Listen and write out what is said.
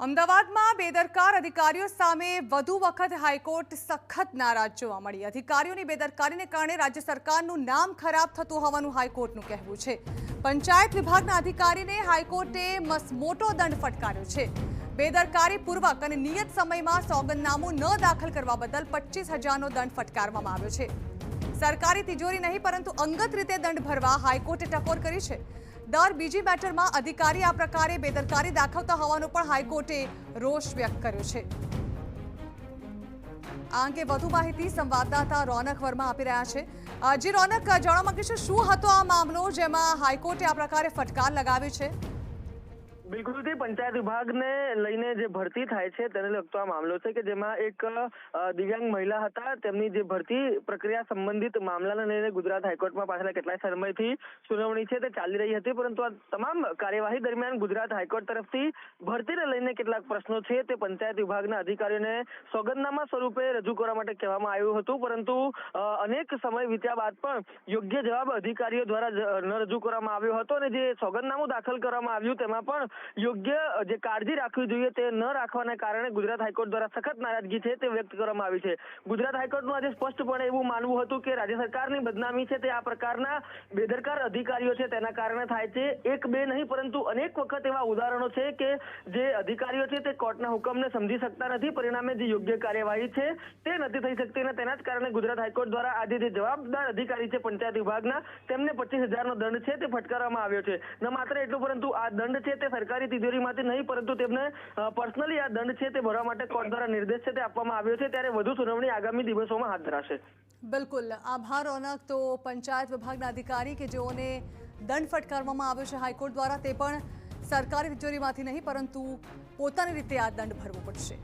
અમદાવાદમાં બેદરકાર અધિકારીઓ સામે વધુ વખત હાઈકોર્ટ સખત નારાજ જોવા મળી। અધિકારીઓની બેદરકારીને કારણે રાજ્ય સરકારનું નામ ખરાબ થતું હોવાનું હાઈકોર્ટનું કહેવું છે। પંચાયત વિભાગના અધિકારીને હાઈકોર્ટે મોટો દંડ ફટકાર્યો છે। બેદરકારીપૂર્વક અને નિયત સમયમાં સોગંદનામું ન દાખલ કરવા બદલ 25,000નો દંડ ફટકારવામાં આવ્યો છે। સરકારી તિજોરી નહીં પરંતુ અંગત રીતે દંડ ભરવા હાઈકોર્ટે ટકોર કરી છે। દર બીજી બેટરમાં અધિકારી આ પ્રકારે બેદરકારી દાખવતા હોવાનો પણ હાઈકોર્ટે રોષ વ્યક્ત કર્યો છે। આ અંગે વધુ માહિતી સંવાદદાતા રોનક વર્મા આપી રહ્યા છે। જી રોનક, જાણવા માંગીશું શું હતો આ મામલો જેમાં હાઈકોર્ટે આ પ્રકારે ફટકાર લગાવી છે? બિલકુલ થી પંચાયત વિભાગને લઈને જે ભરતી થાય છે તેને લગતો આ મામલો છે કે જેમાં એક દિવ્યાંગ મહિલા હતા, તેમની જે ભરતી પ્રક્રિયા સંબંધિત મામલાને લઈને ગુજરાત હાઈકોર્ટમાં પાછલા કેટલાય સમયથી સુનાવણી છે તે ચાલી રહી હતી, પરંતુ આ તમામ કાર્યવાહી દરમિયાન ગુજરાત હાઈકોર્ટ તરફથી ભરતીને લઈને કેટલાક પ્રશ્નો છે તે પંચાયત વિભાગના અધિકારીઓને સોગંદનામા સ્વરૂપે રજૂ કરવા માટે કહેવામાં આવ્યું હતું, પરંતુ અનેક સમય વીત્યા બાદ પણ યોગ્ય જવાબ અધિકારીઓ દ્વારા ન રજૂ કરવામાં આવ્યો હતો અને જે સોગંદનામું દાખલ કરવામાં આવ્યું તેમાં પણ યોગ્ય જે કાળજી રાખવી જોઈએ તે ન રાખવાના કારણે ગુજરાત હાઈકોર્ટ દ્વારા સખત નારાજગી છે તે વ્યક્ત કરવામાં આવી છે। ગુજરાત હાઈકોર્ટનું આજે સ્પષ્ટપણે એવું માનવું હતું કે રાજ્ય સરકારની બદનામી છે તે આ પ્રકારના બેદરકાર અધિકારીઓ છે તેના કારણે થાય છે। એક બે નહીં પરંતુ અનેક વખત એવા ઉદાહરણો છે કે જે અધિકારીઓ છે તે કોર્ટના હુકમને સમજી શકતા નથી, પરિણામે જે યોગ્ય કાર્યવાહી છે તે નથી થઈ શકતી અને તેના જ કારણે ગુજરાત હાઈકોર્ટ દ્વારા આજે જે જવાબદાર અધિકારી છે પંચાયત વિભાગના તેમને 25,000નો દંડ છે તે ફટકારવામાં આવ્યો છે। ન માત્ર એટલું પરંતુ આ દંડ છે તે સરકારી તિજોરીમાંથી નહીં પરંતુ તેમને પર્સનલી આ દંડ છે તે ભરવા માટે કોર્ટ દ્વારા નિર્દેશ છે તે આપવામાં આવ્યો છે, ત્યારે વધુ સુનાવણી આગામી દિવસોમાં હાથ ધરાશે। બિલકુલ, આભાર રોનક। તો પંચાયત વિભાગના અધિકારી કે જેઓને દંડ ફટકારવામાં આવ્યો છે હાઈકોર્ટ દ્વારા તે પણ સરકારી તિજોરીમાંથી નહીં પરંતુ પોતાની રીતે આ દંડ ભરવો પડશે।